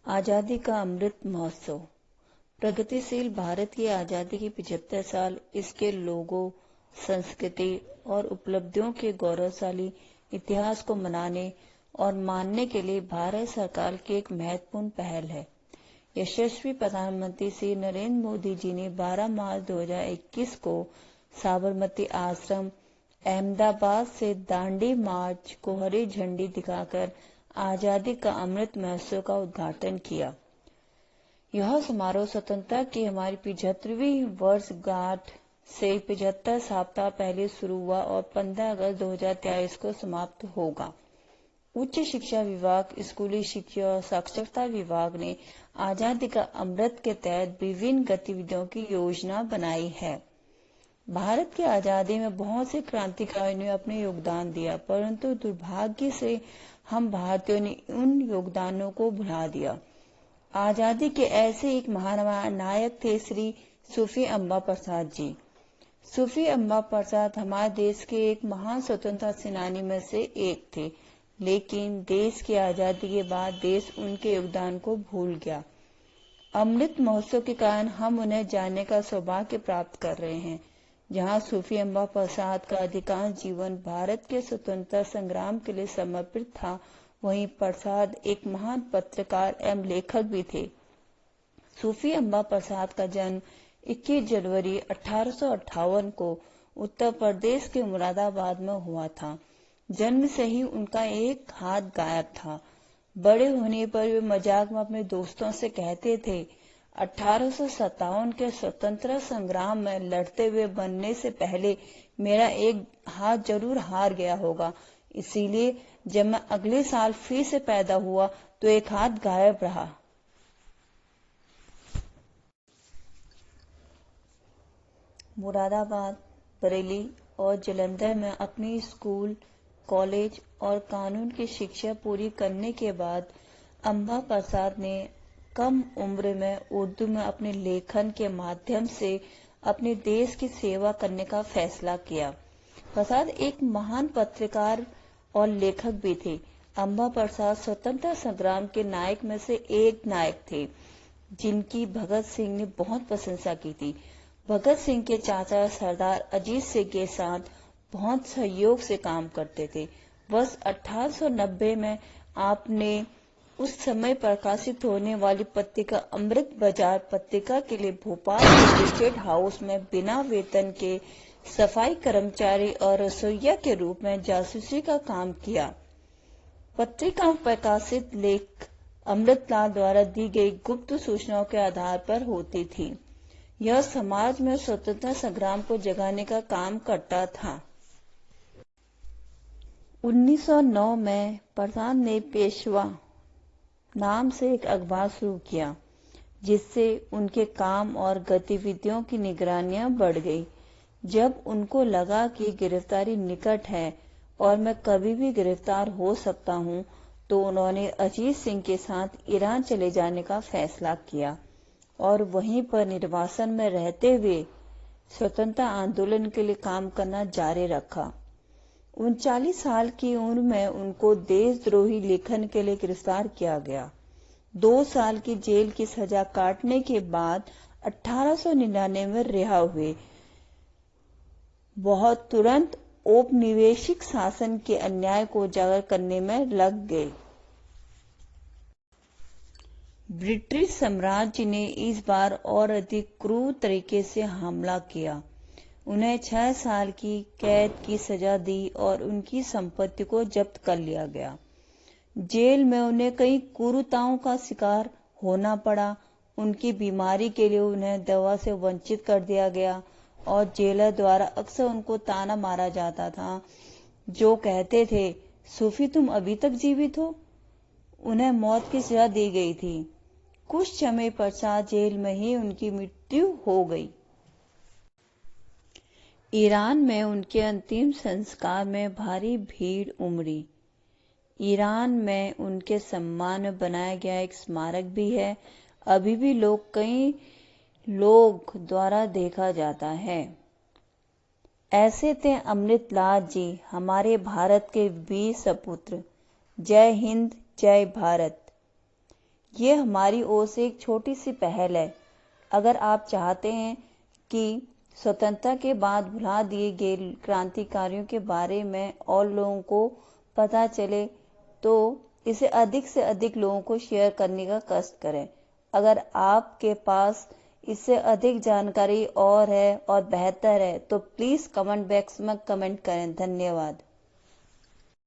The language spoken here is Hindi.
आज़ादी का अमृत महोत्सव। प्रगतिशील भारत की आज़ादी के 75 साल, इसके लोगों, संस्कृति और उपलब्धियों के गौरवशाली इतिहास को मनाने और मानने के लिए भारत सरकार की एक महत्वपूर्ण पहल है। यशस्वी प्रधानमंत्री श्री नरेंद्र मोदी जी ने 12 मार्च 2021 को साबरमती आश्रम, अहमदाबाद से दांडी मार्च को हरी झंडी दिखाकर आज़ादी का अमृत महोत्सव का उद्घाटन किया। यह समारोह स्वतंत्रता की हमारी 75वीं वर्षगांठ से 75 सप्ताह पहले शुरू हुआ और 15 अगस्त 2023 को समाप्त होगा। उच्च शिक्षा विभाग, स्कूली शिक्षा और साक्षरता विभाग ने आज़ादी का अमृत के तहत विभिन्न गतिविधियों की योजना बनाई है। भारत की आज़ादी में बहुत से क्रांतिकारियों ने अपने योगदान दिया, परंतु दुर्भाग्य से हम भारतीयों ने उन योगदानों को भुला दिया। आज़ादी के ऐसे एक महान नायक थे श्री सूफी अम्बा प्रसाद जी। सूफी अम्बा प्रसाद हमारे देश के एक महान स्वतंत्रता सेनानी में से एक थे, लेकिन देश की आज़ादी के बाद देश उनके योगदान को भूल गया। अमृत महोत्सव के कारण हम उन्हें जानने का सौभाग्य प्राप्त कर रहे हैं। जहां सूफी अम्बा प्रसाद का अधिकांश जीवन भारत के स्वतंत्रता संग्राम के लिए समर्पित था, वहीं प्रसाद एक महान पत्रकार एवं लेखक भी थे। सूफी अम्बा प्रसाद का जन्म 21 जनवरी 1858 को उत्तर प्रदेश के मुरादाबाद में हुआ था। जन्म से ही उनका एक हाथ गायब था। बड़े होने पर वे मजाक में अपने दोस्तों से कहते थे, 1857 के स्वतंत्रता संग्राम में लड़ते हुए बनने से पहले मेरा एक हाथ जरूर हार गया होगा, इसीलिए जब मैं अगले साल फिर से पैदा हुआ तो एक हाथ गायब रहा। मुरादाबाद, बरेली और जालंधर में अपनी स्कूल, कॉलेज और कानून की शिक्षा पूरी करने के बाद अम्बा प्रसाद ने कम उम्र में उर्दू में अपने लेखन के माध्यम से अपने देश की सेवा करने का फैसला किया। प्रसाद एक महान पत्रकार और लेखक भी थे। अम्बा प्रसाद स्वतंत्रता संग्राम के नायक में से एक नायक थे, जिनकी भगत सिंह ने बहुत प्रशंसा की थी। भगत सिंह के चाचा सरदार अजीत सिंह के साथ बहुत सहयोग से काम करते थे। वर्ष 1890 में आपने उस समय प्रकाशित होने वाली पत्रिका अमृत बाजार पत्रिका के लिए भोपाल के गेस्ट हाउस में बिना वेतन के सफाई कर्मचारी और रसोइया के रूप में जासूसी का काम किया। पत्रिका में प्रकाशित लेख अमृतलाल द्वारा दी गई गुप्त सूचनाओं के आधार पर होती थी। यह समाज में स्वतंत्रता संग्राम को जगाने का काम करता था। 1909 में प्रसाद ने पेशवा नाम से एक अखबार शुरू किया, जिससे उनके काम और गतिविधियों की निगरानियां बढ़ गई। जब उनको लगा कि गिरफ्तारी निकट है और मैं कभी भी गिरफ्तार हो सकता हूं, तो उन्होंने अजीत सिंह के साथ ईरान चले जाने का फैसला किया और वहीं पर निर्वासन में रहते हुए स्वतंत्रता आंदोलन के लिए काम करना जारी रखा। 39 साल की उम्र में उनको देशद्रोही लेखन के लिए गिरफ्तार किया गया। 2 साल की जेल की सजा काटने के बाद 1899 में रिहा हुए। बहुत तुरंत औपनिवेशिक शासन के अन्याय को उजागर करने में लग गए। ब्रिटिश साम्राज्य ने इस बार और अधिक क्रूर तरीके से हमला किया। उन्हें 6 साल की कैद की सजा दी और उनकी संपत्ति को जब्त कर लिया गया। जेल में उन्हें कई क्रूरताओं का शिकार होना पड़ा। उनकी बीमारी के लिए उन्हें दवा से वंचित कर दिया गया और जेलर द्वारा अक्सर उनको ताना मारा जाता था, जो कहते थे, सूफी तुम अभी तक जीवित हो। उन्हें मौत की सजा दी गई थी। कुछ समय पश्चात जेल में ही उनकी मृत्यु हो गई। ईरान में उनके अंतिम संस्कार में भारी भीड़ उमड़ी। ईरान में उनके सम्मान में बनाया गया एक स्मारक भी है। अभी भी कई लोग द्वारा देखा जाता है। ऐसे थे अमृतलाल जी, हमारे भारत के वीर सपुत्र। जय हिंद, जय भारत। ये हमारी ओर से एक छोटी सी पहल है। अगर आप चाहते हैं कि स्वतंत्रता के बाद भुला दिए गए क्रांतिकारियों के बारे में और लोगों को पता चले, तो इसे अधिक से अधिक लोगों को शेयर करने का कष्ट करें। अगर आपके पास इससे अधिक जानकारी और है और बेहतर है तो प्लीज़ कमेंट बॉक्स में कमेंट करें। धन्यवाद।